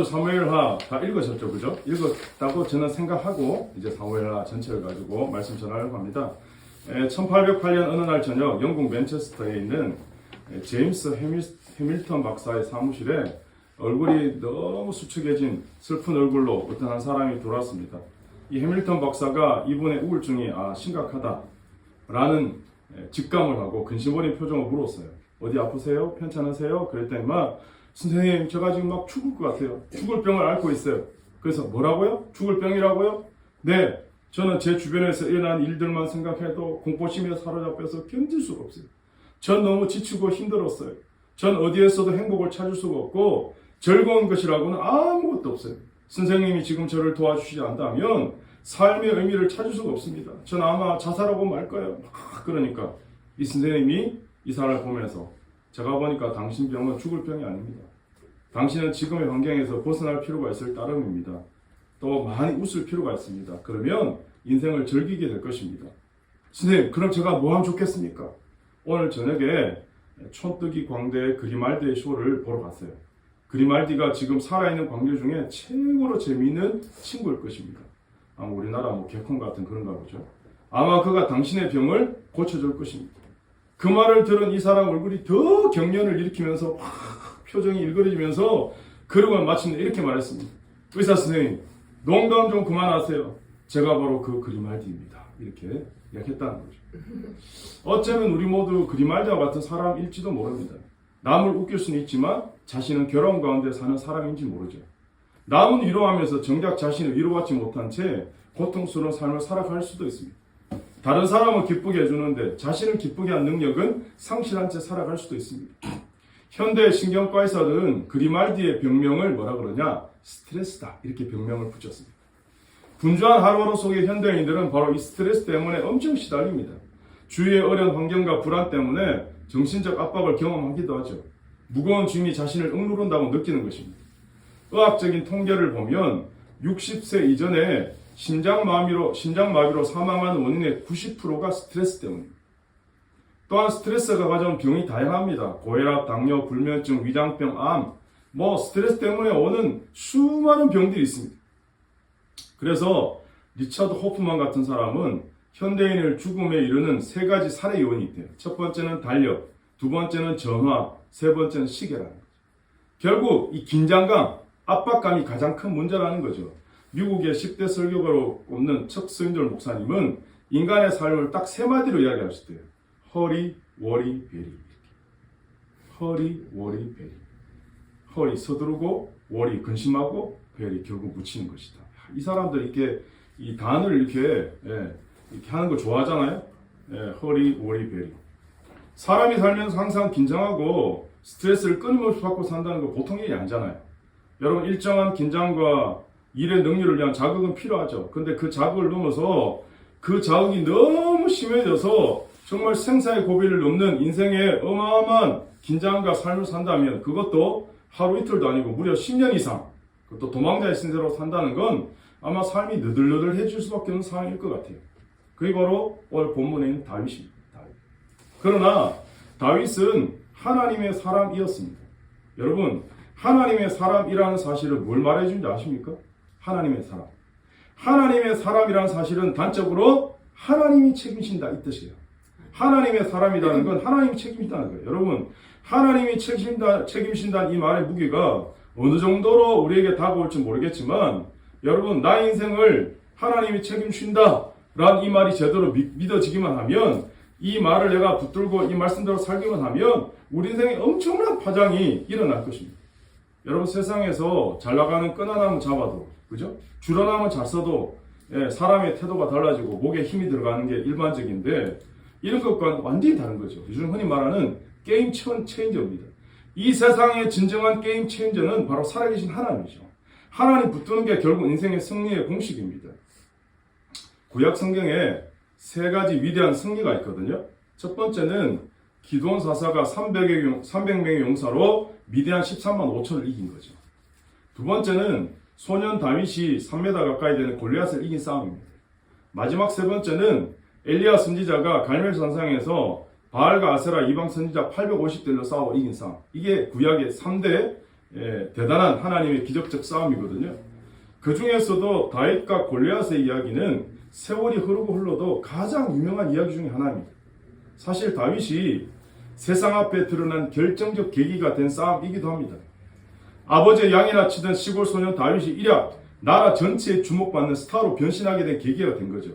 지난주 사무엘하 다 읽으셨죠, 그죠? 읽었다고 저는 생각하고 이제 사무엘하 전체를 가지고 말씀 전하려고 합니다. 1808년 어느 날 저녁 영국 맨체스터에 있는 제임스 해밀턴 박사의 사무실에 얼굴이 너무 수척해진 슬픈 얼굴로 어떤 한 사람이 들어왔습니다. 이 해밀턴 박사가 이분의 우울증이 심각하다라는 직감을 하고 근심 어린 표정으로 물었어요. 어디 아프세요? 괜찮으세요? 그랬더니 선생님, 제가 지금 막 죽을 것 같아요. 죽을 병을 앓고 있어요. 그래서 뭐라고요? 죽을 병이라고요? 네, 저는 제 주변에서 일어난 일들만 생각해도 공포심에 사로잡혀서 견딜 수가 없어요. 전 너무 지치고 힘들었어요. 전 어디에서도 행복을 찾을 수가 없고 즐거운 것이라고는 아무것도 없어요. 선생님이 지금 저를 도와주시지 않다면 삶의 의미를 찾을 수가 없습니다. 전 아마 자살하고 말 거예요. 그러니까 이 선생님이 이 사람을 보면서 제가 보니까 당신 병은 죽을 병이 아닙니다. 당신은 지금의 환경에서 벗어날 필요가 있을 따름입니다. 또 많이 웃을 필요가 있습니다. 그러면 인생을 즐기게 될 것입니다. 선생님, 그럼 제가 뭐 하면 좋겠습니까? 오늘 저녁에 촌뜨기 광대의 그리말디의 쇼를 보러 갔어요. 그리말디가 지금 살아있는 광대 중에 최고로 재미있는 친구일 것입니다. 아마 우리나라 개콘 같은 그런가 보죠. 아마 그가 당신의 병을 고쳐줄 것입니다. 그 말을 들은 이 사람 얼굴이 더 경련을 일으키면서 표정이 일그러지면서 그러고 마침내 이렇게 말했습니다. 의사 선생님, 농담 좀 그만하세요. 제가 바로 그 그리말디입니다. 이렇게 이야기했다는 거죠. 어쩌면 우리 모두 그리말디와 같은 사람일지도 모릅니다. 남을 웃길 수는 있지만 자신은 괴로움 가운데 사는 사람인지 모르죠. 남은 위로하면서 정작 자신을 위로받지 못한 채 고통스러운 삶을 살아갈 수도 있습니다. 다른 사람을 기쁘게 해주는데 자신을 기쁘게 한 능력은 상실한 채 살아갈 수도 있습니다. 현대 신경과 의사들은 그리말디의 병명을 뭐라 그러냐? 스트레스다. 이렇게 병명을 붙였습니다. 분주한 하루하루 속의 현대인들은 바로 이 스트레스 때문에 엄청 시달립니다. 주위의 어려운 환경과 불안 때문에 정신적 압박을 경험하기도 하죠. 무거운 짐이 자신을 억누른다고 느끼는 것입니다. 의학적인 통계를 보면 60세 이전에 심장마비로 사망하는 원인의 90%가 스트레스 때문입니다. 또한 스트레스가 가져온 병이 다양합니다. 고혈압, 당뇨, 불면증, 위장병, 암, 스트레스 때문에 오는 수많은 병들이 있습니다. 그래서 리차드 호프만 같은 사람은 현대인을 죽음에 이르는 3가지 살해 요인이 있대요. 첫 번째는 달력, 두 번째는 전화, 세 번째는 시계라는 거죠. 결국 이 긴장감, 압박감이 가장 큰 문제라는 거죠. 미국의 10대 설교가로 꼽는 척 스윈들 목사님은 인간의 삶을 딱 3마디로 이야기하셨대요. 허리, 워리, 베리. 허리, 워리, 베리. 허리 서두르고, 워리 근심하고, 베리 결국 묻히는 것이다. 이 사람들 이 단어를 이렇게 하는 거 좋아하잖아요. 허리, 워리, 베리. 사람이 살면서 항상 긴장하고 스트레스를 끊임없이 받고 산다는 거 보통 일이 아니잖아요. 여러분, 일정한 긴장과 일의 능률을 위한 자극은 필요하죠. 근데 그 자극을 넘어서 그 자극이 너무 심해져서 정말 생사의 고비를 넘는 인생의 어마어마한 긴장과 삶을 산다면 그것도 하루 이틀도 아니고 무려 10년 이상, 또 도망자의 신세로 산다는 건 아마 삶이 느들느들해질 수밖에 없는 상황일 것 같아요. 그게 바로 오늘 본문에 있는 다윗입니다. 그러나 다윗은 하나님의 사람이었습니다. 여러분, 하나님의 사람이라는 사실은 뭘 말해주는지 아십니까? 하나님의 사람. 하나님의 사람이라는 사실은 단적으로 하나님이 책임진다 이 뜻이에요. 하나님의 사람이라는 건 하나님이 책임진다는 거예요. 여러분, 하나님이 책임진다는 이 말의 무게가 어느 정도로 우리에게 다가올지 모르겠지만 여러분, 나의 인생을 하나님이 책임진다 라는 이 말이 제대로 믿어지기만 하면 이 말을 내가 붙들고 이 말씀대로 살기만 하면 우리 인생에 엄청난 파장이 일어날 것입니다. 여러분, 세상에서 잘 나가는 끈 하나만 잡아도, 그죠? 줄 하나만 잘 써도 사람의 태도가 달라지고 목에 힘이 들어가는 게 일반적인데 이런 것과는 완전히 다른 거죠. 요즘 흔히 말하는 게임 체인저입니다. 이 세상의 진정한 게임 체인저는 바로 살아계신 하나님이죠. 하나님 붙드는 게 결국 인생의 승리의 공식입니다. 구약 성경에 3가지 위대한 승리가 있거든요. 첫 번째는 기드온 사사가 300명의 용사로 미디안 13만 5천을 이긴 거죠. 두 번째는 소년 다윗이 3m 가까이 되는 골리앗을 이긴 싸움입니다. 마지막 3번째는 엘리야 선지자가 갈멜산상에서 바알과 아세라 이방 선지자 850대로 싸워 이긴 싸움. 이게 구약의 3대 대단한 하나님의 기적적 싸움이거든요. 그 중에서도 다윗과 골리앗의 이야기는 세월이 흐르고 흘러도 가장 유명한 이야기 중에 하나입니다. 사실 다윗이 세상 앞에 드러난 결정적 계기가 된 싸움이기도 합니다. 아버지의 양이나 치던 시골 소년 다윗이 일약 나라 전체에 주목받는 스타로 변신하게 된 계기가 된 거죠.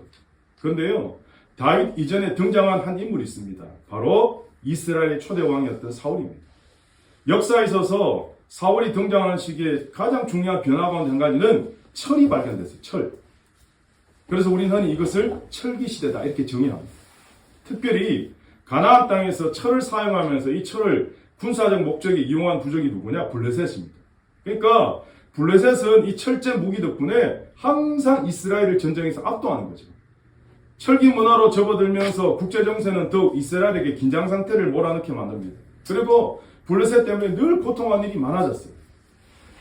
그런데요, 다윗 이전에 등장한 한 인물이 있습니다. 바로 이스라엘의 초대 왕이었던 사울입니다. 역사에 있어서 사울이 등장하는 시기에 가장 중요한 변화 가운데 한 가지는 철이 발견됐어요. 철. 그래서 우리는 흔히 이것을 철기시대다 이렇게 정의합니다. 특별히 가나안 땅에서 철을 사용하면서 이 철을 군사적 목적에 이용한 부족이 누구냐? 블레셋입니다. 그러니까 블레셋은 이 철제 무기 덕분에 항상 이스라엘을 전쟁에서 압도하는 거죠. 철기 문화로 접어들면서 국제정세는 더욱 이스라엘에게 긴장 상태를 몰아넣게 만듭니다. 그리고 블레셋 때문에 늘 고통한 일이 많아졌어요.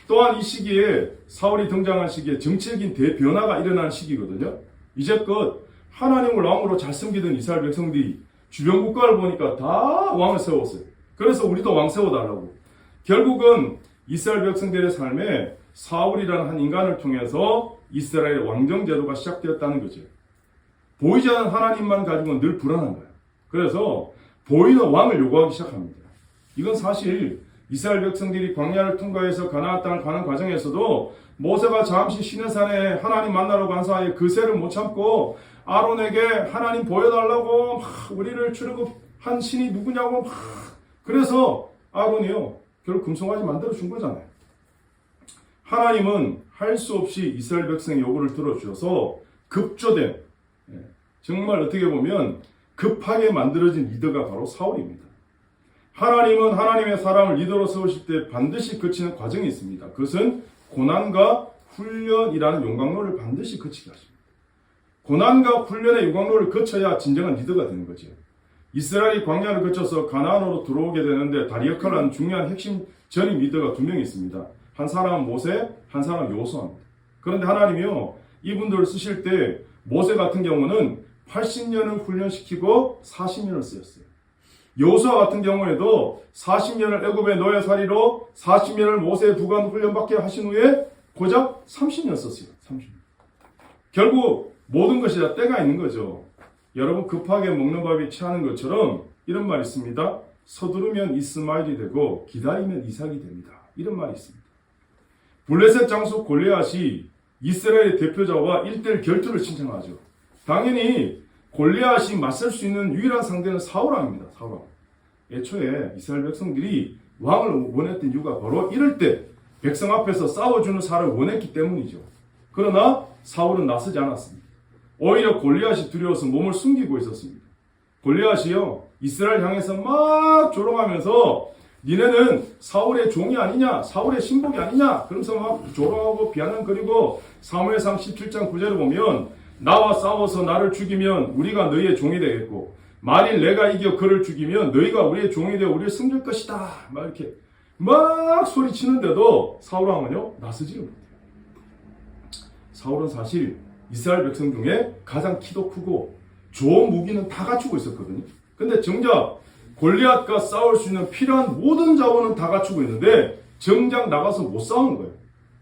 또한 이 시기에 사울이 등장한 시기에 정치적인 대변화가 일어난 시기거든요. 이제껏 하나님을 왕으로 잘 섬기던 이스라엘 백성들이 주변 국가를 보니까 다 왕을 세웠어요. 그래서 우리도 왕 세워달라고. 결국은 이스라엘 백성들의 삶에 사울이라는 한 인간을 통해서 이스라엘의 왕정 제도가 시작되었다는 거죠. 보이지 않는 하나님만 가지고는 늘 불안한 거예요. 그래서 보이는 왕을 요구하기 시작합니다. 이건 사실 이스라엘 백성들이 광야를 통과해서 가나안 땅을 가는 과정에서도 모세가 잠시 시내산에 하나님 만나러 간 사이에 그 새를 못 참고 아론에게 하나님 보여달라고 막 우리를 출애굽한 신이 누구냐고 막 그래서 아론이요 결국 금송아지 만들어 준 거잖아요. 하나님은 할 수 없이 이스라엘 백성의 요구를 들어주셔서 급조된 정말 어떻게 보면 급하게 만들어진 리더가 바로 사울입니다. 하나님은 하나님의 사람을 리더로 세우실 때 반드시 거치는 과정이 있습니다. 그것은 고난과 훈련이라는 용광로를 반드시 거치게 하십니다. 고난과 훈련의 용광로를 거쳐야 진정한 리더가 되는 거죠. 이스라엘이 광야를 거쳐서 가나안으로 들어오게 되는데 다리 역할을 하는 중요한 핵심 전임 리더가 두 명이 있습니다. 한 사람은 모세, 한 사람은 여호수아입니다. 그런데 하나님이요 이분들을 쓰실 때 모세 같은 경우는 80년을 훈련시키고 40년을 쓰였어요. 여호수아 같은 경우에도 40년을 애굽의 노예살이로 40년을 모세의 부관 훈련받게 하신 후에 고작 30년 썼어요. 30년. 결국 모든 것이 다 때가 있는 거죠. 여러분 급하게 먹는 밥이 취하는 것처럼 이런 말이 있습니다. 서두르면 이스마엘이 되고 기다리면 이삭이 됩니다. 이런 말이 있습니다. 블레셋 장수 골리앗이 이스라엘의 대표자와 1대1 결투를 신청하죠. 당연히 골리앗이 맞설 수 있는 유일한 상대는 사울왕입니다. 사울왕. 애초에 이스라엘 백성들이 왕을 원했던 이유가 바로 이럴 때 백성 앞에서 싸워주는 사람을 원했기 때문이죠. 그러나 사울은 나서지 않았습니다. 오히려 골리앗이 두려워서 몸을 숨기고 있었습니다. 골리앗이요 이스라엘 향해서 막 조롱하면서 니네는 사울의 종이 아니냐 사울의 신복이 아니냐 그러면서 막 조롱하고 비아냥거리고 사무엘상 17장 9절을 보면 나와 싸워서 나를 죽이면 우리가 너희의 종이 되겠고 만일 내가 이겨 그를 죽이면 너희가 우리의 종이 되어 우리를 섬길 것이다 막 이렇게 막 소리치는데도 사울왕은요 나서지를 못해요. 사울은 사실 이스라엘 백성 중에 가장 키도 크고 좋은 무기는 다 갖추고 있었거든요. 근데 정작 골리앗과 싸울 수 있는 필요한 모든 자원은 다 갖추고 있는데 정작 나가서 못 싸우는 거예요.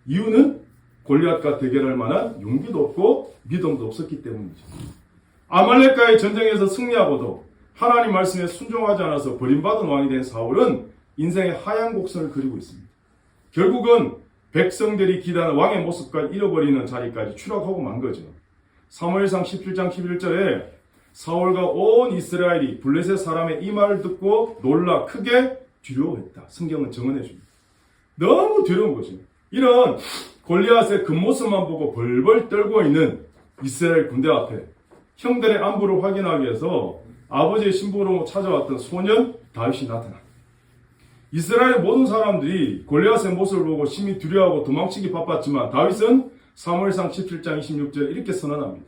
이유는 골리앗과 대결할 만한 용기도 없고 믿음도 없었기 때문이죠. 아말렉과의 전쟁에서 승리하고도 하나님 말씀에 순종하지 않아서 버림받은 왕이 된 사울은 인생의 하얀 곡선을 그리고 있습니다. 결국은 백성들이 기다는 왕의 모습까지 잃어버리는 자리까지 추락하고 만 거죠. 사무엘상 17장 11절에 사울과 온 이스라엘이 블레셋 사람의 이 말을 듣고 놀라 크게 두려워했다. 성경은 증언해 줍니다. 너무 두려운 거죠. 이런 골리앗의 겉모습만 보고 벌벌 떨고 있는 이스라엘 군대 앞에 형들의 안부를 확인하기 위해서 아버지의 신부로 찾아왔던 소년 다윗이 나타납니다. 이스라엘 모든 사람들이 골리앗의 모습을 보고 심히 두려워하고 도망치기 바빴지만 다윗은 사무엘상 17장 26절에 이렇게 선언합니다.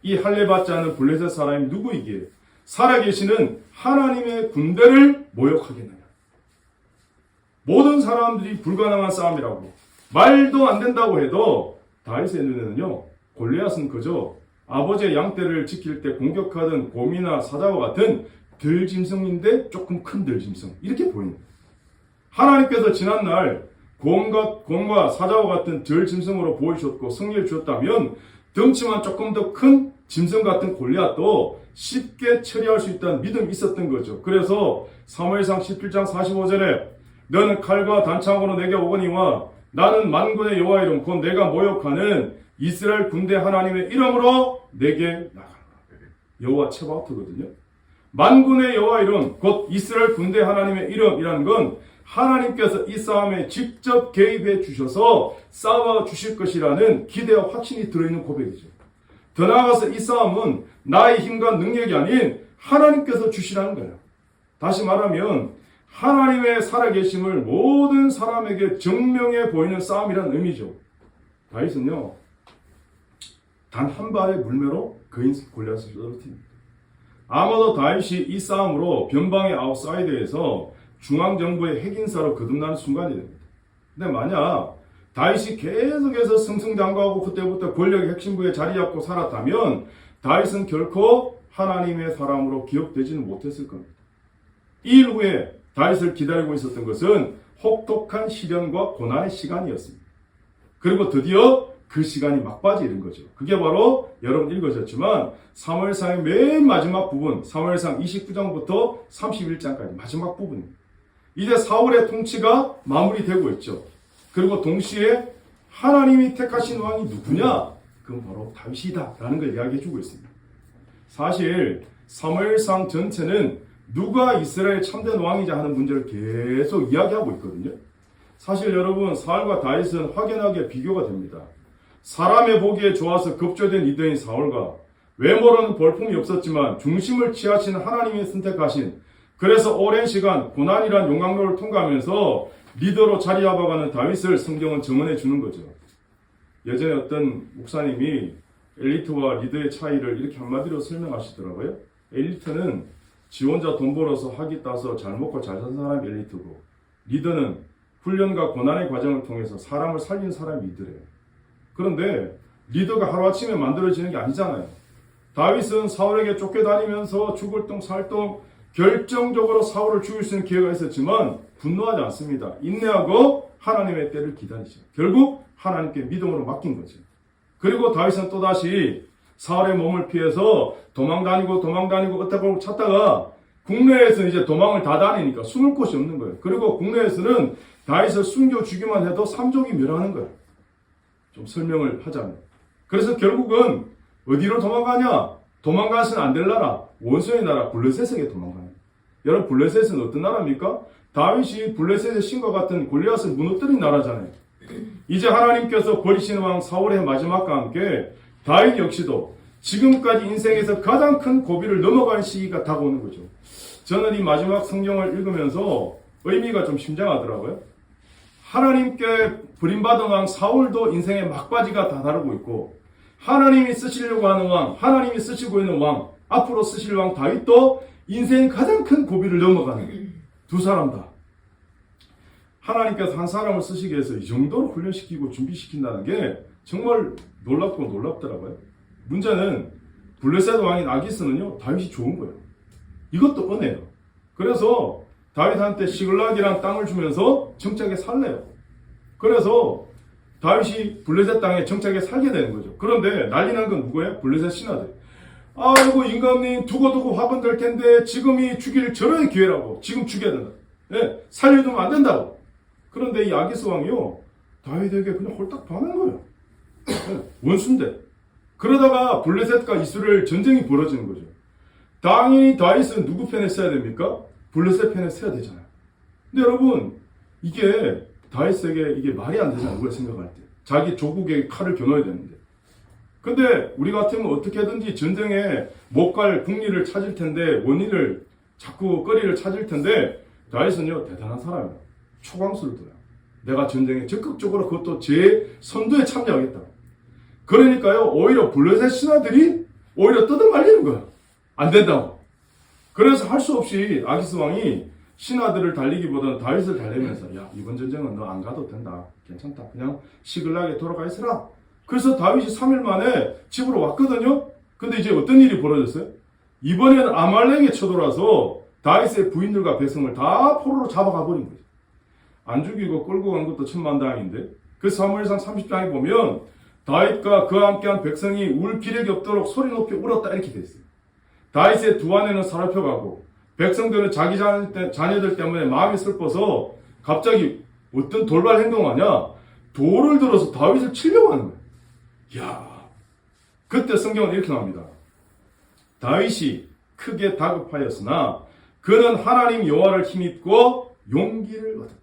이 할례받지 않은 블레셋 사람이 누구이기에 살아계시는 하나님의 군대를 모욕하겠느냐. 모든 사람들이 불가능한 싸움이라고 말도 안 된다고 해도 다윗의 눈에는요 골리앗은 그저 아버지의 양떼를 지킬 때 공격하던 곰이나 사자와 같은 들짐승인데 조금 큰 들짐승 이렇게 보입니다. 하나님께서 지난날 곰과 사자와 같은 절 짐승으로 보여주셨고 승리를 주었다면 덩치만 조금 더 큰 짐승 같은 골리앗도 쉽게 처리할 수 있다는 믿음이 있었던 거죠. 그래서 사무엘상 17장 45절에 너는 칼과 단창으로 내게 오거니와 나는 만군의 여호와 이름 곧 내가 모욕하는 이스라엘 군대 하나님의 이름으로 내게 나가라. 여호와 체바오트거든요. 만군의 여호와 이름 곧 이스라엘 군대 하나님의 이름이라는 건 하나님께서 이 싸움에 직접 개입해 주셔서 싸워 주실 것이라는 기대와 확신이 들어있는 고백이죠. 더 나아가서 이 싸움은 나의 힘과 능력이 아닌 하나님께서 주시라는 거예요. 다시 말하면 하나님의 살아계심을 모든 사람에게 증명해 보이는 싸움이라는 의미죠. 다윗은요, 단 한 발의 물매로 그인 골리앗을 떨어뜨립니다. 아마도 다윗이 이 싸움으로 변방의 아웃사이드에서 중앙정부의 핵인사로 거듭나는 순간이 됩니다. 근데 만약 다윗이 계속해서 승승장구하고 그때부터 권력의 핵심부에 자리 잡고 살았다면 다윗은 결코 하나님의 사람으로 기억되지는 못했을 겁니다. 이 일 후에 다윗을 기다리고 있었던 것은 혹독한 시련과 고난의 시간이었습니다. 그리고 드디어 그 시간이 막바지에 이른 거죠. 그게 바로 여러분 읽으셨지만 사무엘상의 맨 마지막 부분, 사무엘상 29장부터 31장까지 마지막 부분입니다. 이제 사울의 통치가 마무리되고 있죠. 그리고 동시에 하나님이 택하신 왕이 누구냐? 그건 바로 다윗이다 라는 걸 이야기해주고 있습니다. 사실 사무엘상 전체는 누가 이스라엘 참된 왕이자 하는 문제를 계속 이야기하고 있거든요. 사실 여러분 사울과 다윗은 확연하게 비교가 됩니다. 사람의 보기에 좋아서 급조된 리더인 사울과 외모로는 볼품이 없었지만 중심을 취하신 하나님이 선택하신, 그래서 오랜 시간 고난이란 용광로를 통과하면서 리더로 자리 잡아가는 다윗을 성경은 증언해 주는 거죠. 예전에 어떤 목사님이 엘리트와 리더의 차이를 이렇게 한마디로 설명하시더라고요. 엘리트는 지 혼자 돈 벌어서 학위 따서 잘 먹고 잘 사는 사람이 엘리트고, 리더는 훈련과 고난의 과정을 통해서 사람을 살린 사람이 리더래요. 그런데 리더가 하루아침에 만들어지는 게 아니잖아요. 다윗은 사울에게 쫓겨다니면서 죽을 똥 살 똥 결정적으로 사울을 죽일 수 있는 기회가 있었지만 분노하지 않습니다. 인내하고 하나님의 때를 기다리죠. 결국 하나님께 믿음으로 맡긴 거죠. 그리고 다윗은 또다시 사울의 몸을 피해서 도망다니고 어떻게 찾다가 국내에서는 이제 도망을 다 다니니까 숨을 곳이 없는 거예요. 그리고 국내에서는 다윗을 숨겨주기만 해도 삼족이 멸하는 거예요. 좀 설명을 하자면. 그래서 결국은 어디로 도망가냐? 도망가서는 안 될 나라, 원수의 나라 블레셋에게 도망가요. 여러분 블레셋은 어떤 나라입니까? 다윗이 블레셋의 신과 같은 골리앗을 무너뜨린 나라잖아요. 이제 하나님께서 버리시는 왕 사울의 마지막과 함께 다윗 역시도 지금까지 인생에서 가장 큰 고비를 넘어갈 시기가 다가오는 거죠. 저는 이 마지막 성경을 읽으면서 의미가 좀 심장하더라고요. 하나님께 버림받은 왕 사울도 인생의 막바지가 다다르고 있고, 하나님이 쓰시려고 하는 왕, 하나님이 쓰시고 있는 왕, 앞으로 쓰실 왕 다윗도 인생의 가장 큰 고비를 넘어가는 두 사람 다. 하나님께서 한 사람을 쓰시기 위해서 이 정도로 훈련시키고 준비시킨다는 게 정말 놀랍고 놀랍더라고요. 문제는 블레셋 왕인 아기스는요, 다윗이 좋은 거예요. 이것도 은혜예요. 그래서 다윗한테 시글락이란 땅을 주면서 정착에 살래요. 그래서 다윗이 블레셋 땅에 정착에 살게 되는 거죠. 그런데 난리 난 건 누구예요? 블레셋 신하들. 아이고 임금님 두고두고 화분 될 텐데 지금이 죽일 저런 기회라고. 지금 죽여야 된다. 네, 살려두면 안 된다고. 그런데 이 아기스 왕이요, 다윗에게 그냥 홀딱 반한 거예요. 네, 원수인데. 그러다가 블레셋과 이스라엘 전쟁이 벌어지는 거죠. 당연히 다윗은 누구 편에 서야 됩니까? 블레셋 편에 서야 되잖아요. 근데 여러분, 이게 다윗에게 이게 말이 안 되잖아요. 우리가 생각할 때. 자기 조국의 칼을 겨눠야 되는데. 근데 우리 같으면 어떻게든지 전쟁에 못 갈 국리를 찾을 텐데, 원인을 자꾸 거리를 찾을 텐데, 다윗은요, 대단한 사람이에요. 초강수를 둬요. 내가 전쟁에 적극적으로 그것도 제 선두에 참여하겠다. 그러니까요, 오히려 블레셋 신하들이 오히려 뜯어말리는 거야. 안 된다고. 그래서 할 수 없이 아기스 왕이 신하들을 달리기보다는 다윗을 달래면서, 야, 이번 전쟁은 너 안 가도 된다. 괜찮다. 그냥 시글락에 돌아가 있으라. 그래서 다윗이 3일 만에 집으로 왔거든요. 근데 이제 어떤 일이 벌어졌어요? 이번에는 아말렉에 쳐들어와서 다윗의 부인들과 백성을 다 포로로 잡아가 버린 거죠. 안 죽이고 끌고 간 것도 천만다행인데 그 사무엘상 30장에 보면 다윗과 그와 함께한 백성이 울 기력이 없도록 소리 높이 울었다 이렇게 돼 있어요. 다윗의 두 아내는 사라펴가고 백성들은 자기 자녀들 때문에 마음이 슬퍼서 갑자기 어떤 돌발 행동하냐? 돌을 들어서 다윗을 치려고 하는 거예요. 이야, 그때 성경은 이렇게 나옵니다. 다윗이 크게 다급하였으나 그는 하나님 여호와를 힘입고 용기를 얻었다.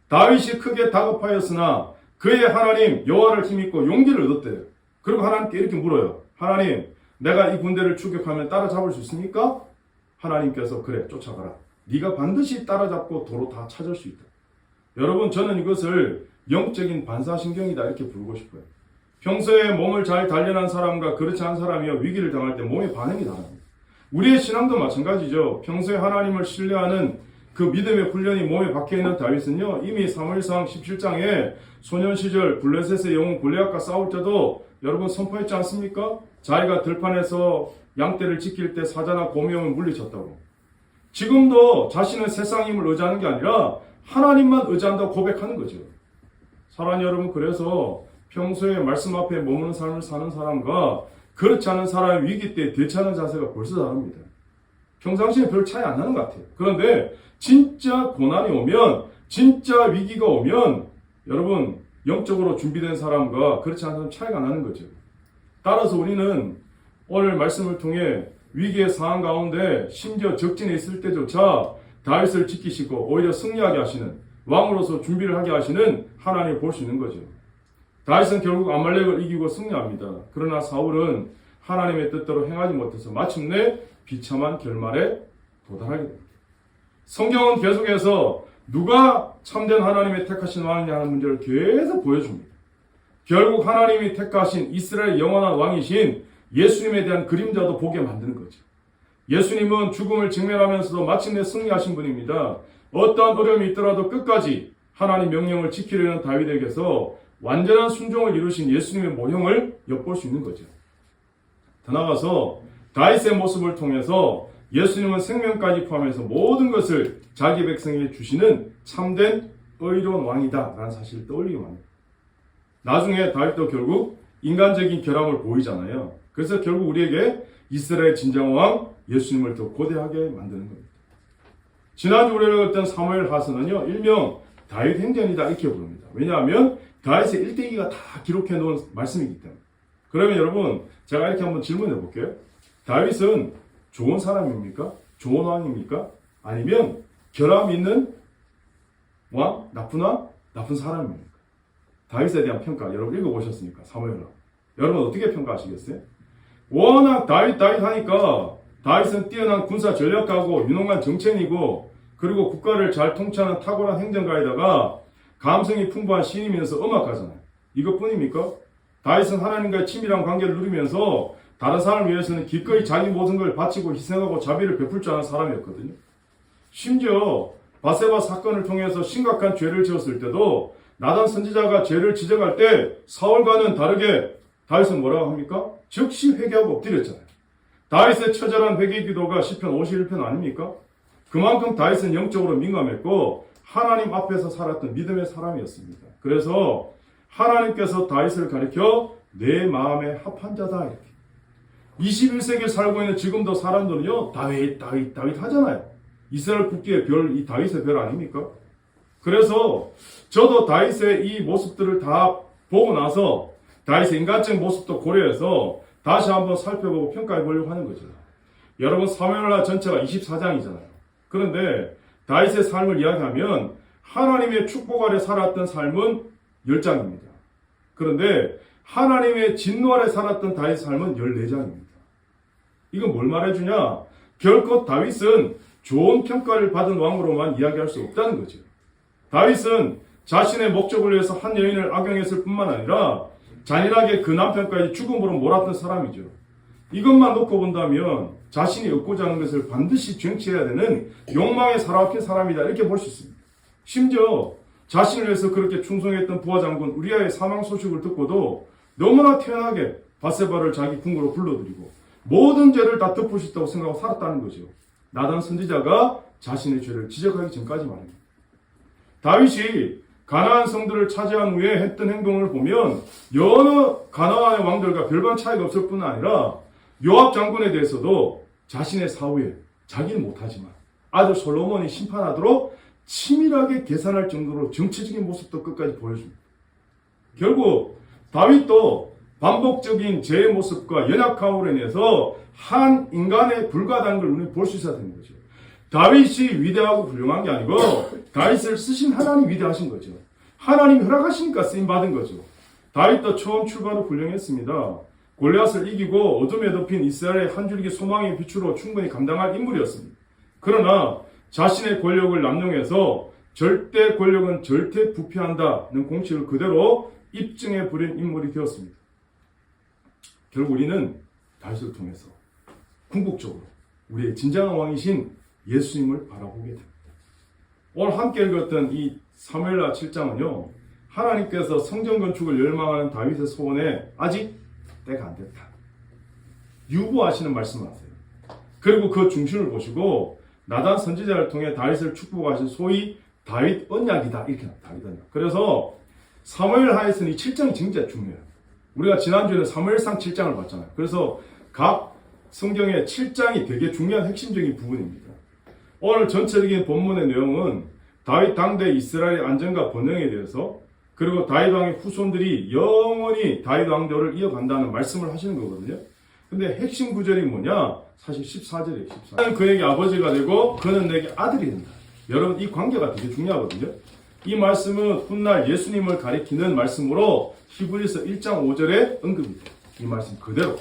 다윗이 크게 다급하였으나 그의 하나님 여호와를 힘입고 용기를 얻었대요. 그리고 하나님께 이렇게 물어요. 하나님, 내가 이 군대를 추격하면 따라잡을 수 있습니까? 하나님께서 그래, 쫓아가라. 네가 반드시 따라잡고 도로 다 찾을 수 있다. 여러분, 저는 이것을 영적인 반사신경이다 이렇게 부르고 싶어요. 평소에 몸을 잘 단련한 사람과 그렇지 않은 사람이요 위기를 당할 때 몸의 반응이 다릅니다. 우리의 신앙도 마찬가지죠. 평소에 하나님을 신뢰하는 그 믿음의 훈련이 몸에 박혀있는 다윗은요, 이미 사무엘상 17장에 소년 시절 블레셋의 영웅 골리앗과 싸울 때도 여러분 선포했지 않습니까? 자기가 들판에서 양떼를 지킬 때 사자나 곰이 물리쳤다고. 지금도 자신은 세상 힘을 의지하는 게 아니라 하나님만 의지한다고 고백하는 거죠. 사랑하는 여러분, 그래서 평소에 말씀 앞에 머무는 삶을 사는 사람과 그렇지 않은 사람의 위기 때 대처하는 자세가 벌써 다릅니다. 평상시에 별 차이 안 나는 것 같아요. 그런데 진짜 고난이 오면, 진짜 위기가 오면 여러분 영적으로 준비된 사람과 그렇지 않은 사람 차이가 나는 거죠. 따라서 우리는 오늘 말씀을 통해 위기의 상황 가운데 심지어 적진에 있을 때조차 다윗을 지키시고 오히려 승리하게 하시는, 왕으로서 준비를 하게 하시는 하나님을 볼 수 있는 거죠. 다윗은 결국 아말렉을 이기고 승리합니다. 그러나 사울은 하나님의 뜻대로 행하지 못해서 마침내 비참한 결말에 도달하게 됩니다. 성경은 계속해서 누가 참된 하나님의 택하신 왕이냐 하는 문제를 계속 보여줍니다. 결국 하나님이 택하신 이스라엘 영원한 왕이신 예수님에 대한 그림자도 보게 만드는 거죠. 예수님은 죽음을 직면하면서도 마침내 승리하신 분입니다. 어떠한 어려움이 있더라도 끝까지 하나님 명령을 지키려는 다윗에게서 완전한 순종을 이루신 예수님의 모형을 엿볼 수 있는 거죠. 더 나아가서 다윗의 모습을 통해서 예수님은 생명까지 포함해서 모든 것을 자기 백성에게 주시는 참된 의로운 왕이다 라는 사실을 떠올리게 합니다. 나중에 다윗도 결국 인간적인 결함을 보이잖아요. 그래서 결국 우리에게 이스라엘 진정 왕 예수님을 더 고대하게 만드는 겁니다. 지난주 우리가 읽었던 사무엘 하서는요, 일명 다윗 행전이다 이렇게 부릅니다. 왜냐하면 다윗의 일대기가 다 기록해 놓은 말씀이기 때문에. 그러면 여러분, 제가 이렇게 한번 질문해 볼게요. 다윗은 좋은 사람입니까? 좋은 왕입니까? 아니면 결함 있는 왕? 나쁜 왕? 나쁜 사람입니까? 다윗에 대한 평가 여러분 읽어보셨습니까? 사무엘하. 여러분 어떻게 평가하시겠어요? 워낙 다윗 하니까 다윗은 뛰어난 군사 전략가고 유능한 정치인이고 그리고 국가를 잘 통치하는 탁월한 행정가에다가 감성이 풍부한 시인이면서 음악가잖아요. 이것뿐입니까? 다윗은 하나님과의 친밀한 관계를 누리면서 다른 사람을 위해서는 기꺼이 자기 모든 걸 바치고 희생하고 자비를 베풀 줄 아는 사람이었거든요. 심지어 바세바 사건을 통해서 심각한 죄를 지었을 때도 나단 선지자가 죄를 지적할 때 사울과는 다르게 다윗은 뭐라고 합니까? 즉시 회개하고 엎드렸잖아요. 다윗의 처절한 회개 기도가 시편 51편 아닙니까? 그만큼 다윗은 영적으로 민감했고 하나님 앞에서 살았던 믿음의 사람이었습니다. 그래서 하나님께서 다윗을 가리켜 내 마음에 합한 자다 이렇게. 21세기에 살고 있는 지금도 사람들은요, 다윗 하잖아요. 이스라엘 국기의 별, 이 다윗의 별 아닙니까? 그래서 저도 다윗의 이 모습들을 다 보고 나서 다윗의 인간적 모습도 고려해서 다시 한번 살펴보고 평가해 보려고 하는 거죠. 여러분, 사무엘하 전체가 24장이잖아요. 그런데 다윗의 삶을 이야기하면 하나님의 축복 아래 살았던 삶은 10장입니다. 그런데 하나님의 진노 아래 살았던 다윗의 삶은 14장입니다. 이건 뭘 말해주냐? 결코 다윗은 좋은 평가를 받은 왕으로만 이야기할 수 없다는 거죠. 다윗은 자신의 목적을 위해서 한 여인을 악용했을 뿐만 아니라 잔인하게 그 남편까지 죽음으로 몰았던 사람이죠. 이것만 놓고 본다면 자신이 얻고자 하는 것을 반드시 쟁취해야 되는 욕망에 사로잡힌 사람이다 이렇게 볼 수 있습니다. 심지어 자신을 위해서 그렇게 충성했던 부하장군 우리아의 사망 소식을 듣고도 너무나 태연하게 바세바를 자기 궁으로 불러들이고 모든 죄를 다 덮을 수 있다고 생각하고 살았다는 거죠. 나단 선지자가 자신의 죄를 지적하기 전까지 말입니다. 다윗이 가나안 성들을 차지한 후에 했던 행동을 보면 여느 가나안의 왕들과 별반 차이가 없을 뿐 아니라 요압 장군에 대해서도 자신의 사후에 자기는 못하지만 아들 솔로몬이 심판하도록 치밀하게 계산할 정도로 정치적인 모습도 끝까지 보여줍니다. 결국 다윗도 반복적인 죄의 모습과 연약함으로 인해서 한 인간에 불과하다는 걸 우리는 볼 수 있어야 되는 거죠. 다윗이 위대하고 훌륭한 게 아니고 다윗을 쓰신 하나님이 위대하신 거죠. 하나님이 허락하시니까 쓰임받은 거죠. 다윗도 처음 출발은 훌륭했습니다. 골리앗을 이기고 어둠에 덮인 이스라엘의 한 줄기 소망의 빛으로 충분히 감당할 인물이었습니다. 그러나 자신의 권력을 남용해서 절대 권력은 절대 부패한다는 공식을 그대로 입증해 버린 인물이 되었습니다. 결국 우리는 다윗을 통해서 궁극적으로 우리의 진정한 왕이신 예수님을 바라보게 됩니다. 오늘 함께 읽었던 이 사무엘하 7장은요. 하나님께서 성전 건축을 열망하는 다윗의 소원에 아직 때가 안 됐다. 유보하시는 말씀을 하세요. 그리고 그 중심을 보시고 나단 선지자를 통해 다윗을 축복하신 소위 다윗 언약이다. 이렇게 다윗 언약. 그래서 사무엘하에서는 이 7장이 진짜 중요해요. 우리가 지난주에는 사무엘상 7장을 봤잖아요. 그래서 각 성경의 7장이 되게 중요한 핵심적인 부분입니다. 오늘 전체적인 본문의 내용은 다윗 당대 이스라엘의 안전과 번영에 대해서 그리고 다윗 왕의 후손들이 영원히 다윗 왕조를 이어간다는 말씀을 하시는 거거든요. 근데 핵심 구절이 뭐냐? 사실 14절이에요. 14절. 나는 그에게 아버지가 되고 그는 내게 아들이 된다. 여러분 이 관계가 되게 중요하거든요. 이 말씀은 훗날 예수님을 가리키는 말씀으로 히브리서 1장 5절에 언급이 돼요. 이 말씀 그대로.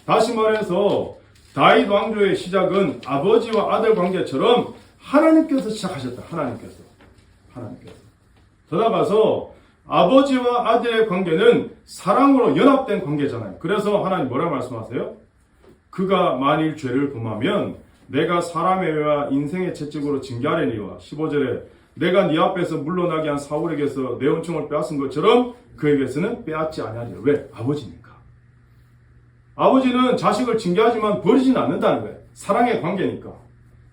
다시 말해서 다윗 왕조의 시작은 아버지와 아들 관계처럼 하나님께서 시작하셨다. 하나님께서. 더 나아가서 아버지와 아들의 관계는 사랑으로 연합된 관계잖아요. 그래서 하나님 뭐라 말씀하세요? 그가 만일 죄를 범하면 내가 사람의 죄와 인생의 채찍으로 징계하려니와 15절에 내가 네 앞에서 물러나게 한 사울에게서 내 은총을 빼앗은 것처럼 그에게서는 빼앗지 아니하리라. 왜? 아버지니까. 아버지는 자식을 징계하지만 버리지는 않는다는 거예요. 사랑의 관계니까.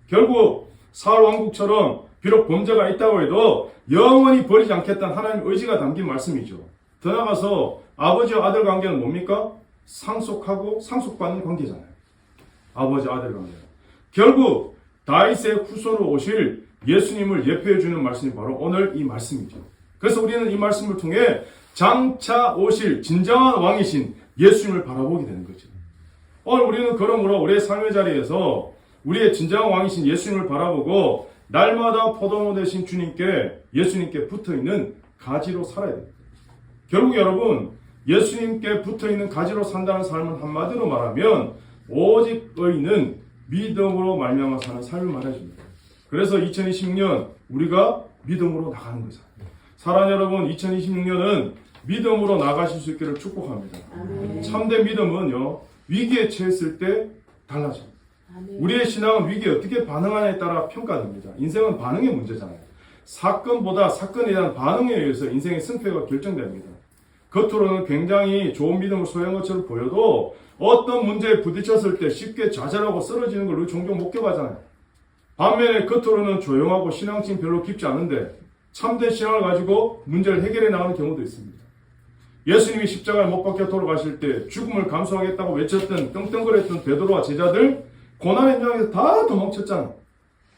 결국 사울 왕국처럼 비록 범죄가 있다고 해도 영원히 버리지 않겠다는 하나님의 의지가 담긴 말씀이죠. 더 나아가서 아버지와 아들 관계는 뭡니까? 상속하고 상속받는 관계잖아요. 아버지 아들 관계. 결국 다윗의 후손으로 오실 예수님을 예표해 주는 말씀이 바로 오늘 이 말씀이죠. 그래서 우리는 이 말씀을 통해 장차 오실 진정한 왕이신 예수님을 바라보게 되는 거죠. 오늘 우리는 그러므로 우리의 삶의 자리에서 우리의 진정한 왕이신 예수님을 바라보고 날마다 포도나무 되신 주님께 예수님께 붙어있는 가지로 살아야 됩니다. 결국 여러분 예수님께 붙어있는 가지로 산다는 삶은 한마디로 말하면 오직 의인은 믿음으로 말미암아 사는 삶을 말해줍니다. 그래서 2026년 우리가 믿음으로 나가는 거죠. 사랑하는 여러분 2026년은 믿음으로 나가실 수 있기를 축복합니다. 아멘. 참된 믿음은요 위기에 처했을 때 달라져요. 아멘. 우리의 신앙은 위기에 어떻게 반응하냐에 따라 평가됩니다. 인생은 반응의 문제잖아요. 사건보다 사건에 대한 반응에 의해서 인생의 승패가 결정됩니다. 겉으로는 굉장히 좋은 믿음을 소유한 것처럼 보여도 어떤 문제에 부딪혔을 때 쉽게 좌절하고 쓰러지는 걸 우리 종종 목격하잖아요. 반면에 겉으로는 조용하고 신앙심이 별로 깊지 않은데 참된 신앙을 가지고 문제를 해결해 나가는 경우도 있습니다. 예수님이 십자가에 못 박혀 돌아가실 때 죽음을 감수하겠다고 외쳤던 떵떵거렸던 베드로와 제자들 고난의 현장에서 다 도망쳤잖아요.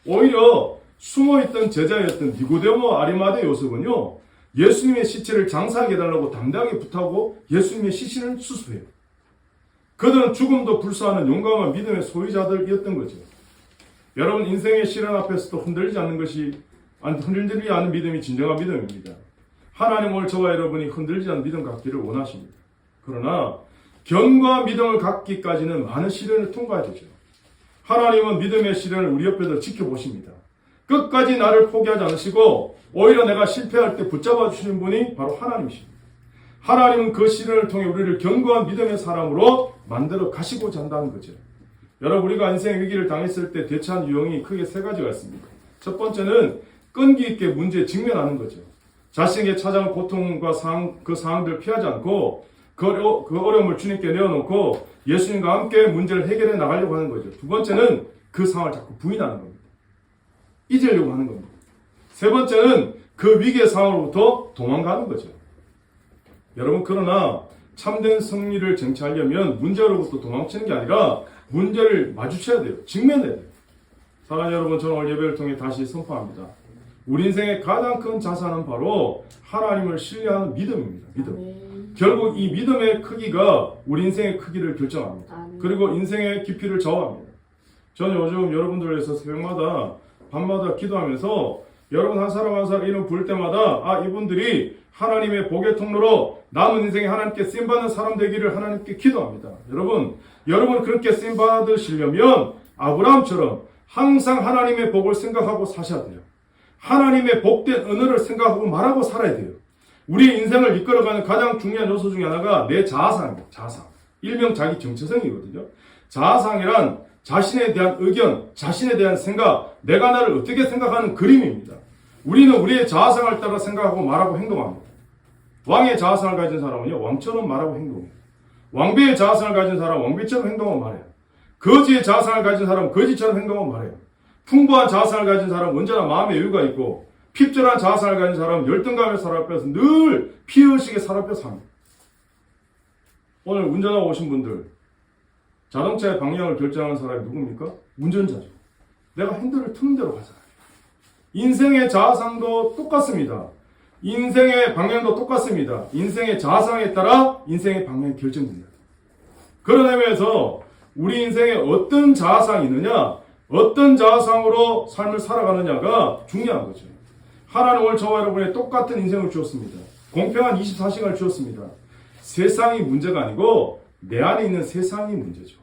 오히려 숨어있던 제자였던 니고데모와 아리마대 요셉은요 예수님의 시체를 장사하게 해달라고 당당하게 부탁하고 예수님의 시신을 수습해요. 그들은 죽음도 불사하는 용감한 믿음의 소유자들이었던 거죠. 여러분 인생의 시련 앞에서도 흔들리지 않는 믿음이 진정한 믿음입니다. 하나님 오늘 저와 여러분이 흔들리지 않는 믿음 갖기를 원하십니다. 그러나 견고한 믿음을 갖기까지는 많은 시련을 통과해야 되죠. 하나님은 믿음의 시련을 우리 옆에서 지켜보십니다. 끝까지 나를 포기하지 않으시고 오히려 내가 실패할 때 붙잡아 주시는 분이 바로 하나님이십니다. 하나님은 그 시련을 통해 우리를 견고한 믿음의 사람으로 만들어 가시고자 한다는 거죠. 여러분 우리가 인생의 위기를 당했을 때 대처한 유형이 크게 세 가지가 있습니다. 첫 번째는 끈기 있게 문제에 직면하는 거죠. 자신에게 찾아온 고통과 그 상황들을 피하지 않고 그 어려움을 주님께 내어놓고 예수님과 함께 문제를 해결해 나가려고 하는 거죠. 두 번째는 그 상황을 자꾸 부인하는 겁니다. 잊으려고 하는 겁니다. 세 번째는 그 위기의 상황으로부터 도망가는 거죠. 여러분, 그러나 참된 승리를 쟁취하려면 문제로부터 도망치는 게 아니라 문제를 마주쳐야 돼요. 직면해야 돼요. 사랑하는 여러분, 저는 오늘 예배를 통해 다시 선포합니다. 우리 인생의 가장 큰 자산은 바로 하나님을 신뢰하는 믿음입니다. 믿음. 결국 이 믿음의 크기가 우리 인생의 크기를 결정합니다. 그리고 인생의 깊이를 좌우합니다. 저는 요즘 여러분들을 위해서 새벽마다 밤마다 기도하면서 여러분 한 사람 한 사람 이름 부를 때마다 이분들이 하나님의 복의 통로로 남은 인생에 하나님께 쓰임받는 사람 되기를 하나님께 기도합니다. 여러분 그렇게 쓰임받으시려면 아브라함처럼 항상 하나님의 복을 생각하고 사셔야 돼요. 하나님의 복된 은혜를 생각하고 말하고 살아야 돼요. 우리 인생을 이끌어가는 가장 중요한 요소 중에 하나가 내 자아상입니다. 자아상. 일명 자기 정체성이거든요. 자아상이란 자신에 대한 의견, 자신에 대한 생각, 내가 나를 어떻게 생각하는 그림입니다. 우리는 우리의 자아상을 따라 생각하고 말하고 행동합니다. 왕의 자아상을 가진 사람은요, 왕처럼 말하고 행동해요. 왕비의 자아상을 가진 사람은 왕비처럼 행동하고 말해요. 거지의 자아상을 가진 사람은 거지처럼 행동하고 말해요. 풍부한 자아상을 가진 사람은 언제나 마음의 여유가 있고, 핍절한 자아상을 가진 사람은 열등감에 사로잡혀서 늘 피의식에 사로잡혀서 삽니다. 오늘 운전하고 오신 분들, 자동차의 방향을 결정하는 사람이 누굽니까? 운전자죠. 내가 핸들을 트는 대로 가잖아요. 인생의 자아상도 똑같습니다. 인생의 방향도 똑같습니다. 인생의 자아상에 따라 인생의 방향이 결정됩니다. 그런 의미에서 우리 인생에 어떤 자아상이 있느냐, 어떤 자아상으로 삶을 살아가느냐가 중요한 거죠. 하나님 오늘 저와 여러분의 똑같은 인생을 주었습니다. 공평한 24시간을 주었습니다. 세상이 문제가 아니고 내 안에 있는 세상이 문제죠.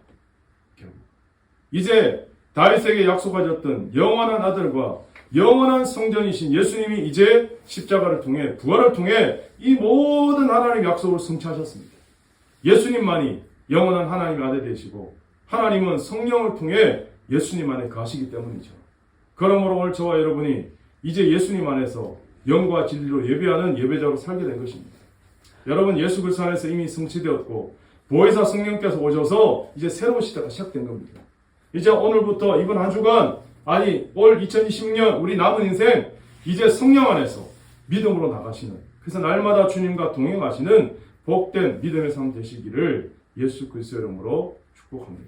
이제 다윗에게 약속하셨던 영원한 아들과 영원한 성전이신 예수님이 이제 십자가를 통해 부활을 통해 이 모든 하나님의 약속을 성취하셨습니다. 예수님만이 영원한 하나님의 아들 되시고 하나님은 성령을 통해 예수님 안에 가시기 때문이죠. 그러므로 오늘 저와 여러분이 이제 예수님 안에서 영과 진리로 예배하는 예배자로 살게 된 것입니다. 여러분, 예수 그리스도 안에서 이미 성취되었고 보혜사 성령께서 오셔서 이제 새로운 시대가 시작된 겁니다. 이제 오늘부터 이번 한 주간, 올 2026년 우리 남은 인생 이제 성령 안에서 믿음으로 나가시는, 그래서 날마다 주님과 동행하시는 복된 믿음의 삶 되시기를 예수 그리스도의 이름으로 축복합니다.